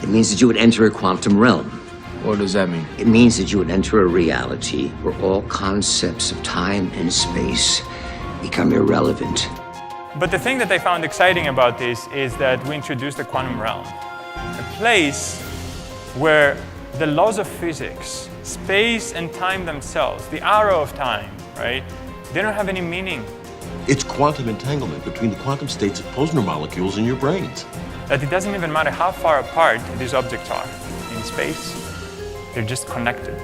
It means that you would enter a quantum realm. What does that mean? It means that you would enter a reality where all concepts of time and space become irrelevant. But the thing that I found exciting about this is that we introduced the quantum realm, a place where the laws of physics, space and time themselves, the arrow of time, right, they don't have any meaning. It's quantum entanglement between the quantum states of Posner molecules in your brains. That it doesn't even matter how far apart these objects are in space, they're just connected.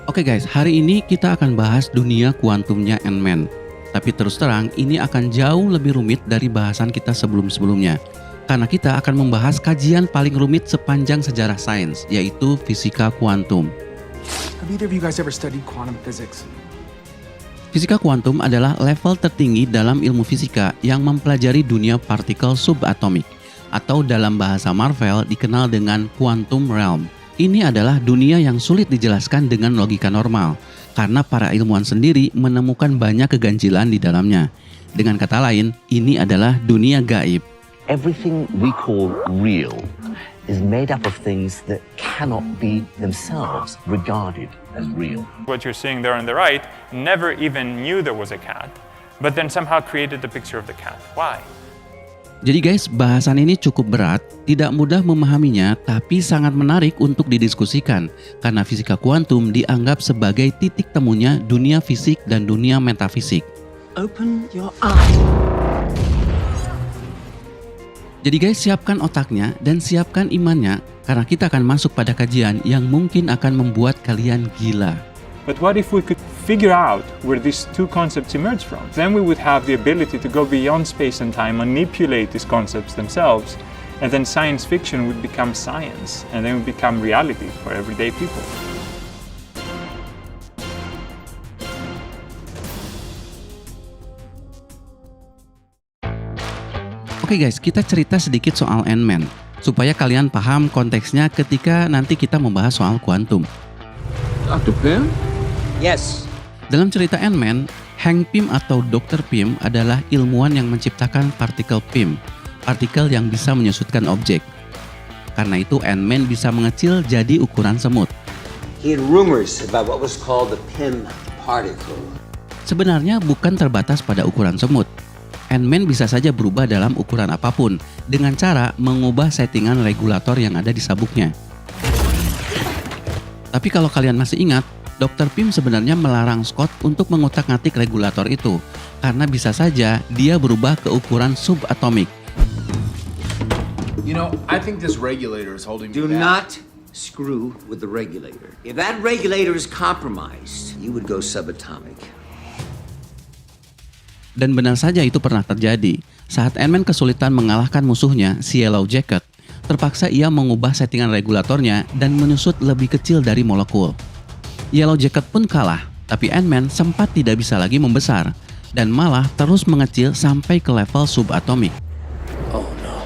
Oke guys, hari ini kita akan bahas dunia kuantumnya Ant-Man. Tapi terus terang, ini akan jauh lebih rumit dari bahasan kita sebelum-sebelumnya. Karena kita akan membahas kajian paling rumit sepanjang sejarah sains, yaitu fisika kuantum. Have either of you guys ever studied quantum physics? Fisika kuantum adalah level tertinggi dalam ilmu fisika yang mempelajari dunia partikel subatomik, atau dalam bahasa Marvel dikenal dengan quantum realm. Ini adalah dunia yang sulit dijelaskan dengan logika normal, karena para ilmuwan sendiri menemukan banyak keganjilan di dalamnya. Dengan kata lain, ini adalah dunia gaib. Everything we call real is made up of things that cannot be themselves regarded as real. What you're seeing there on the right never even knew there was a cat, but then somehow created the picture of the cat. Why? Jadi guys, bahasan ini cukup berat, tidak mudah memahaminya, tapi sangat menarik untuk didiskusikan karena fisika kuantum dianggap sebagai titik temunya dunia fisik dan dunia metafisik. Open your eyes. Jadi guys, siapkan otaknya dan siapkan imannya karena kita akan masuk pada kajian yang mungkin akan membuat kalian gila. But what if we could figure out where these two concepts emerge from? Then we would have the ability to go beyond space and time, manipulate these concepts themselves, and then science fiction would become science, and then would become reality for everyday people. Oke guys, kita cerita sedikit soal Ant-Man supaya kalian paham konteksnya ketika nanti kita membahas soal kuantum. Dr. Pym? Yes. Dalam cerita Ant-Man, Hank Pym atau Dr. Pym adalah ilmuwan yang menciptakan partikel Pym, partikel yang bisa menyusutkan objek. Karena itu Ant-Man bisa mengecil jadi ukuran semut. He had rumors about what was called the Pym particle. Sebenarnya bukan terbatas pada ukuran semut. Ant-Man bisa saja berubah dalam ukuran apapun dengan cara mengubah settingan regulator yang ada di sabuknya. Tapi kalau kalian masih ingat, Dr. Pym sebenarnya melarang Scott untuk mengutak-ngatik regulator itu karena bisa saja dia berubah ke ukuran subatomik. You know, I think this regulator is holding me Do back. not screw with the regulator. If that regulator is compromised, you would go subatomic. Dan benar saja itu pernah terjadi. Saat Ant-Man kesulitan mengalahkan musuhnya, si Yellow Jacket, terpaksa ia mengubah settingan regulatornya dan menyusut lebih kecil dari molekul. Yellow Jacket pun kalah, tapi Ant-Man sempat tidak bisa lagi membesar dan malah terus mengecil sampai ke level subatomik. Oh no.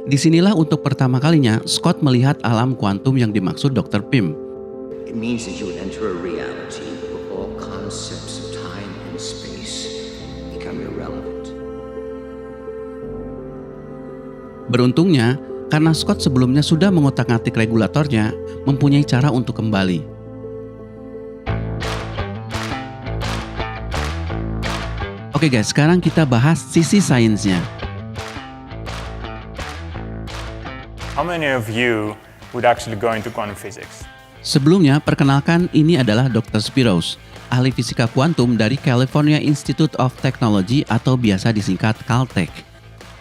Disinilah untuk pertama kalinya Scott melihat alam kuantum yang dimaksud Dr. Pym. It means that you would enter a reality where all concepts of time and space become irrelevant. Beruntungnya, karena Scott sebelumnya sudah mengotak-atik regulatornya, mempunyai cara untuk kembali. Oke guys, sekarang kita bahas sisi sainsnya. How many of you would actually go into quantum physics? Sebelumnya, perkenalkan ini adalah Dr. Spiros, ahli fisika kuantum dari California Institute of Technology atau biasa disingkat Caltech.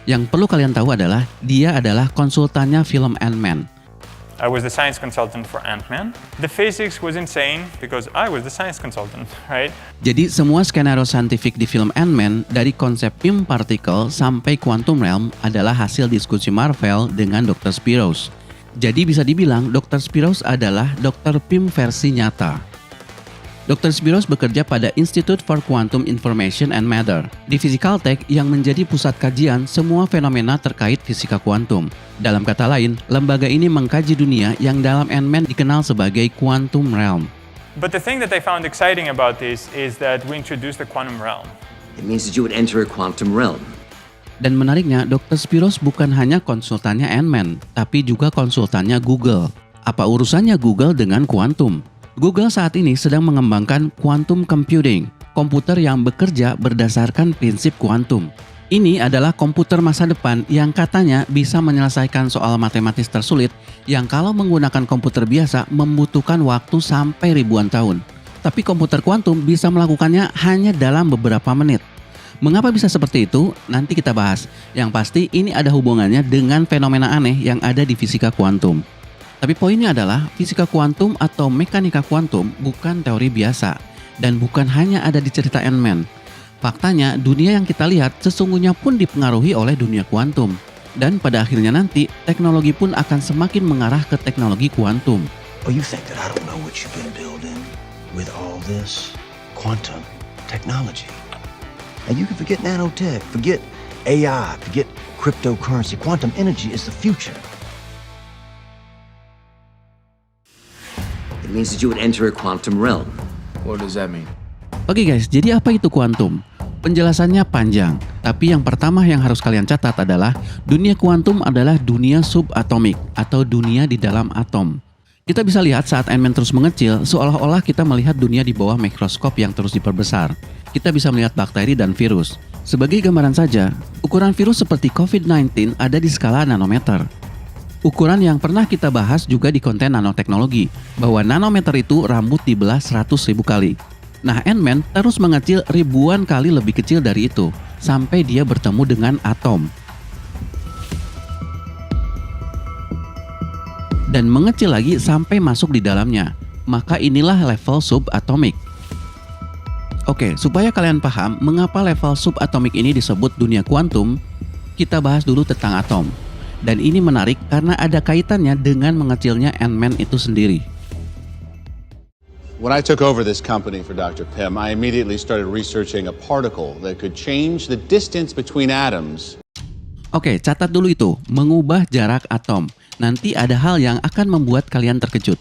Yang perlu kalian tahu adalah, dia adalah konsultannya film Ant-Man. I was the science consultant for Ant-Man. The physics was insane because I was the science consultant, right? Jadi semua skenario saintifik di film Ant-Man dari konsep Pym particle sampai quantum realm adalah hasil diskusi Marvel dengan Dr. Spiros. Jadi bisa dibilang Dr. Spiros adalah Dr. Pym versi nyata. Dr. Spiros bekerja pada Institute for Quantum Information and Matter, divisi Caltech yang menjadi pusat kajian semua fenomena terkait fisika kuantum. Dalam kata lain, lembaga ini mengkaji dunia yang dalam Ant-Man dikenal sebagai quantum realm. But the thing that I found exciting about this is that we introduced the quantum realm. It means that you would enter a quantum realm. Dan menariknya, Dr. Spiros bukan hanya konsultannya Ant-Man, tapi juga konsultannya Google. Apa urusannya Google dengan kuantum? Google saat ini sedang mengembangkan quantum computing, komputer yang bekerja berdasarkan prinsip kuantum. Ini adalah komputer masa depan yang katanya bisa menyelesaikan soal matematis tersulit yang kalau menggunakan komputer biasa membutuhkan waktu sampai ribuan tahun. Tapi komputer kuantum bisa melakukannya hanya dalam beberapa menit. Mengapa bisa seperti itu? Nanti kita bahas. Yang pasti ini ada hubungannya dengan fenomena aneh yang ada di fisika kuantum. Tapi poinnya adalah fisika kuantum atau mekanika kuantum bukan teori biasa dan bukan hanya ada di cerita Ant-Man. Faktanya, dunia yang kita lihat sesungguhnya pun dipengaruhi oleh dunia kuantum. Dan pada akhirnya nanti, teknologi pun akan semakin mengarah ke teknologi kuantum. Oh, you think that I don't know what you've been building with all this quantum technology? And you can forget nanotech, forget AI, forget cryptocurrency. Quantum energy is the future. It means that you would enter a quantum realm. What does that mean? Oke guys, jadi apa itu kuantum? Penjelasannya panjang, tapi yang pertama yang harus kalian catat adalah dunia kuantum adalah dunia subatomik atau dunia di dalam atom. Kita bisa lihat saat Ant-Man terus mengecil, seolah-olah kita melihat dunia di bawah mikroskop yang terus diperbesar. Kita bisa melihat bakteri dan virus. Sebagai gambaran saja, ukuran virus seperti COVID-19 ada di skala nanometer. Ukuran yang pernah kita bahas juga di konten nanoteknologi, bahwa nanometer itu rambut dibelah 100.000 kali. Nah, Ant-Man terus mengecil ribuan kali lebih kecil dari itu, sampai dia bertemu dengan atom. Dan mengecil lagi sampai masuk di dalamnya. Maka inilah level subatomik. Oke, supaya kalian paham mengapa level subatomik ini disebut dunia kuantum, kita bahas dulu tentang atom. Dan ini menarik karena ada kaitannya dengan mengecilnya Ant-Man itu sendiri. When I took over this company for Dr. Pym, I immediately started researching a particle that could change the distance between atoms. Oke, catat dulu itu, mengubah jarak atom. Nanti ada hal yang akan membuat kalian terkejut.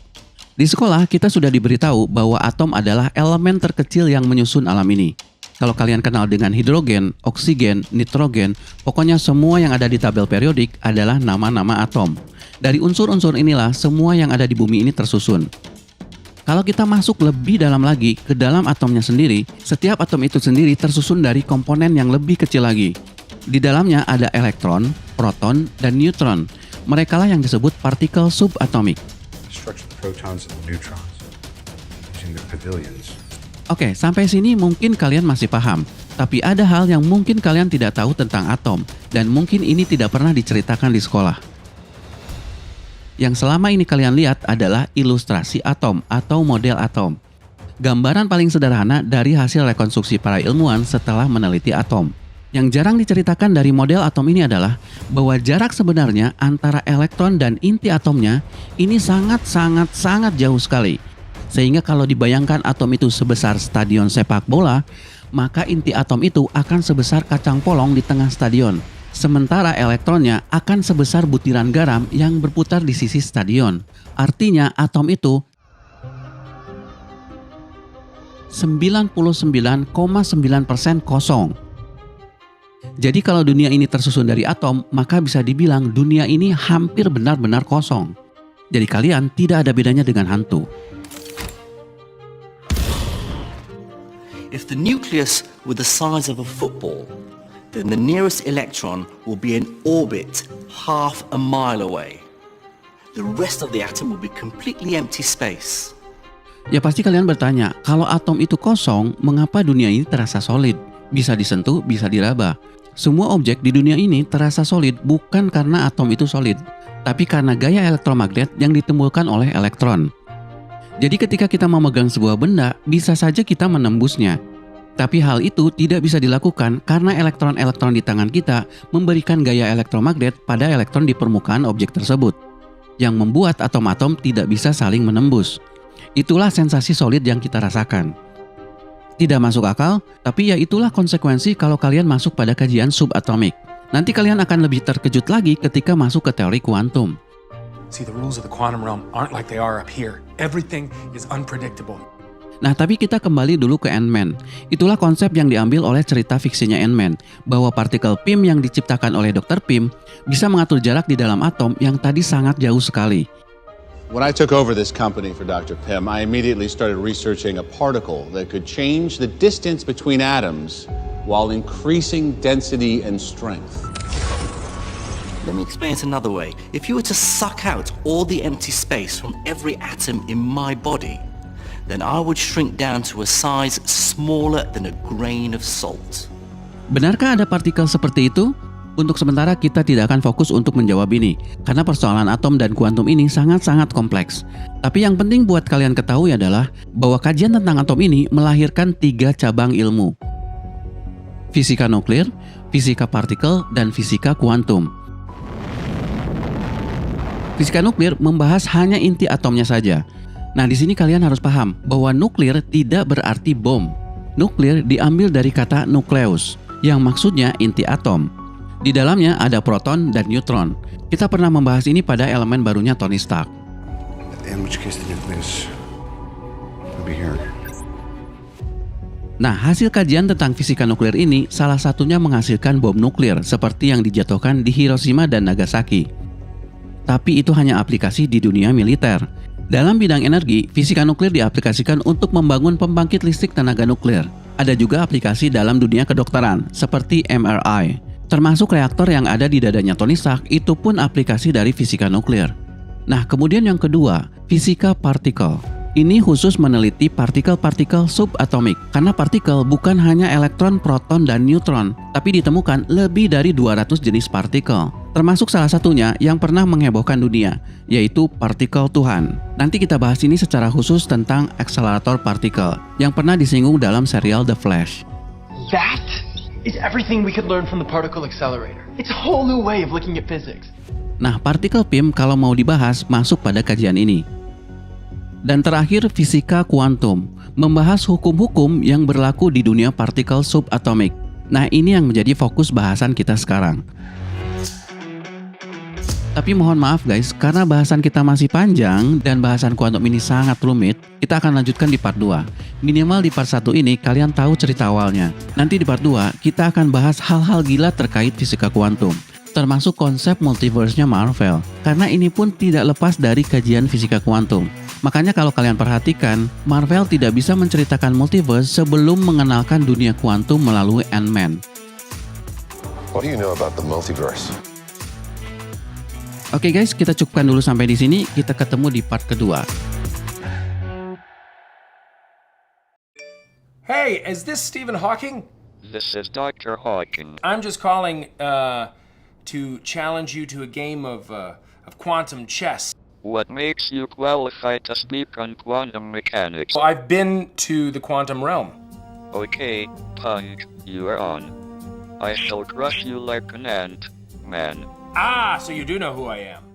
Di sekolah, kita sudah diberitahu bahwa atom adalah elemen terkecil yang menyusun alam ini. Kalau kalian kenal dengan hidrogen, oksigen, nitrogen, pokoknya semua yang ada di tabel periodik adalah nama-nama atom. Dari unsur-unsur inilah semua yang ada di bumi ini tersusun. Kalau kita masuk lebih dalam lagi ke dalam atomnya sendiri, setiap atom itu sendiri tersusun dari komponen yang lebih kecil lagi. Di dalamnya ada elektron, proton, dan neutron. Mereka lah yang disebut partikel subatomik. Oke, sampai sini mungkin kalian masih paham. Tapi ada hal yang mungkin kalian tidak tahu tentang atom, dan mungkin ini tidak pernah diceritakan di sekolah. Yang selama ini kalian lihat adalah ilustrasi atom atau model atom. Gambaran paling sederhana dari hasil rekonstruksi para ilmuwan setelah meneliti atom. Yang jarang diceritakan dari model atom ini adalah bahwa jarak sebenarnya antara elektron dan inti atomnya ini sangat jauh sekali. Sehingga kalau dibayangkan atom itu sebesar stadion sepak bola, maka inti atom itu akan sebesar kacang polong di tengah stadion. Sementara elektronnya akan sebesar butiran garam yang berputar di sisi stadion. Artinya atom itu 99,9% kosong. Jadi kalau dunia ini tersusun dari atom, maka bisa dibilang dunia ini hampir benar-benar kosong. Jadi kalian tidak ada bedanya dengan hantu. If the nucleus were the size of a football, then the nearest electron will be in orbit half a mile away. The rest of the atom will be completely empty space. Ya pasti kalian bertanya, kalau atom itu kosong, mengapa dunia ini terasa solid? Bisa disentuh, bisa diraba. Semua objek di dunia ini terasa solid bukan karena atom itu solid, tapi karena gaya elektromagnet yang ditimbulkan oleh elektron. Jadi ketika kita memegang sebuah benda, bisa saja kita menembusnya. Tapi hal itu tidak bisa dilakukan karena elektron-elektron di tangan kita memberikan gaya elektromagnet pada elektron di permukaan objek tersebut, yang membuat atom-atom tidak bisa saling menembus. Itulah sensasi solid yang kita rasakan. Tidak masuk akal, tapi ya itulah konsekuensi kalau kalian masuk pada kajian subatomik. Nanti kalian akan lebih terkejut lagi ketika masuk ke teori kuantum. See, the rules of the quantum realm aren't like they are up here. Everything is unpredictable. Nah, tapi kita kembali dulu ke Ant-Man. Itulah konsep yang diambil oleh cerita fiksinya Ant-Man, bahwa partikel PIM yang diciptakan oleh Dr. Pym bisa mengatur jarak di dalam atom yang tadi sangat jauh sekali. When I took over this company for Dr. Pym, I immediately started researching a particle that could change the distance between atoms while increasing density and strength. Let me explain it another way. If you were to suck out all the empty space from every atom in my body, then I would shrink down to a size smaller than a grain of salt. Benarkah ada partikel seperti itu? Untuk sementara kita tidak akan fokus untuk menjawab ini, karena persoalan atom dan kuantum ini sangat-sangat kompleks. Tapi yang penting buat kalian ketahui adalah bahwa kajian tentang atom ini melahirkan 3 cabang ilmu. Fisika nuklir, fisika partikel, dan fisika kuantum. Fisika nuklir membahas hanya inti atomnya saja. Nah, di sini kalian harus paham bahwa nuklir tidak berarti bom. Nuklir diambil dari kata nukleus, yang maksudnya inti atom. Di dalamnya ada proton dan neutron. Kita pernah membahas ini pada elemen barunya Tony Stark. In which case the nucleus would be here. Nah, hasil kajian tentang fisika nuklir ini salah satunya menghasilkan bom nuklir seperti yang dijatuhkan di Hiroshima dan Nagasaki. Tapi itu hanya aplikasi di dunia militer. Dalam bidang energi, fisika nuklir diaplikasikan untuk membangun pembangkit listrik tenaga nuklir. Ada juga aplikasi dalam dunia kedokteran, seperti MRI. Termasuk reaktor yang ada di dadanya Tony Stark, itu pun aplikasi dari fisika nuklir. Nah, kemudian yang kedua, fisika partikel. Ini khusus meneliti partikel-partikel subatomik, karena partikel bukan hanya elektron, proton, dan neutron, tapi ditemukan lebih dari 200 jenis partikel. Termasuk salah satunya yang pernah menghebohkan dunia, yaitu partikel Tuhan. Nanti kita bahas ini secara khusus tentang akselerator partikel, yang pernah disinggung dalam serial The Flash. That is everything we could learn from the particle accelerator. It's a whole new way of looking at physics. Nah, partikel PIM kalau mau dibahas masuk pada kajian ini. Dan terakhir, fisika kuantum, membahas hukum-hukum yang berlaku di dunia partikel subatomik. Nah, ini yang menjadi fokus bahasan kita sekarang. Tapi mohon maaf guys, karena bahasan kita masih panjang dan bahasan kuantum ini sangat rumit, kita akan lanjutkan di part 2. Minimal di part 1 ini kalian tahu cerita awalnya. Nanti di part 2, kita akan bahas hal-hal gila terkait fisika kuantum, termasuk konsep multiverse-nya Marvel, karena ini pun tidak lepas dari kajian fisika kuantum. Makanya kalau kalian perhatikan, Marvel tidak bisa menceritakan multiverse sebelum mengenalkan dunia kuantum melalui Ant-Man. What do you know about the multiverse? Oke guys, kita cukupkan dulu sampai di sini. Kita ketemu di part kedua. Hey, is this Stephen Hawking? This is Dr. Hawking. I'm just calling to challenge you to a game of quantum chess. What makes you qualified to speak on quantum mechanics? Well, I've been to the quantum realm. Okay, Punk, you are on. I shall crush you like an ant, man. Ah, so you do know who I am.